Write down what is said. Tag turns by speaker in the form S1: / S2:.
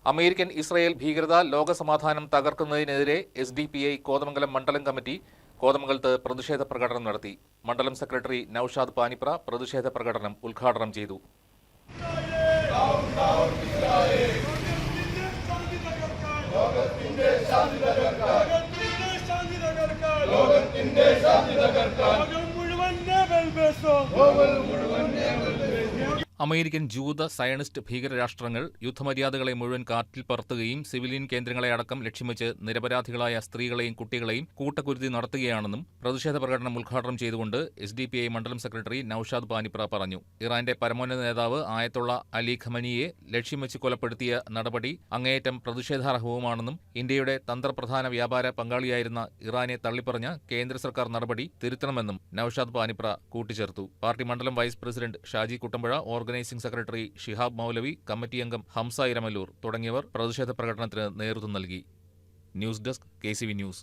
S1: American Israel ഭീകരത ലോകസമാധാനം തകർക്കുന്നതിനെതിരെ SDPI Kothamangalam മണ്ഡലം committee കോതമംഗലത്ത് പ്രതിഷേധ പ്രകടനം നടത്തി. മണ്ഡലം സെക്രട്ടറി നൌഷാദ് പാനിപ്ര പ്രതിഷേധ പ്രകടനം ഉദ്ഘാടനം ചെയ്തു. അമേരിക്കൻ ജൂത സയണിസ്റ്റ് ഭീകരരാഷ്ട്രങ്ങൾ യുദ്ധമര്യാദകളെ മുഴുവൻ കാറ്റിൽ പറത്തുകയും സിവിലിയൻ കേന്ദ്രങ്ങളെ അടക്കം ലക്ഷ്യം വെച്ച് നിരപരാധികളായ സ്ത്രീകളെയും കുട്ടികളെയും കൂട്ടക്കുരുതി നടത്തുകയാണെന്നും പ്രതിഷേധ പ്രകടനം ഉദ്ഘാടനം ചെയ്തുകൊണ്ട് SDPI മണ്ഡലം സെക്രട്ടറി നൌഷാദ് പാനിപ്ര പറഞ്ഞു. ഇറാന്റെ പരമോന്നത നേതാവ് ആയത്തുള്ള അലി ഖമനിയെ ലക്ഷ്യം വെച്ച് കൊലപ്പെടുത്തിയ നടപടി അങ്ങേയറ്റം പ്രതിഷേധാർഹവുമാണെന്നും ഇന്ത്യയുടെ തന്ത്രപ്രധാന വ്യാപാര പങ്കാളിയായിരുന്ന ഇറാനെ തള്ളിപ്പറഞ്ഞ കേന്ദ്ര സർക്കാർ നടപടി തിരുത്തണമെന്നും നൌഷാദ് പാനിപ്ര കൂട്ടിച്ചേർത്തു. പാർട്ടി മണ്ഡലം vice president Shaji Kuttampuzha, organising secretary Shihab Moulavi, committee അംഗം ഹംസ ഇരമല്ലൂർ തുടങ്ങിയവർ പ്രതിഷേധ പ്രകടനത്തിന് നേതൃത്വം നൽകി. News desk KCV news.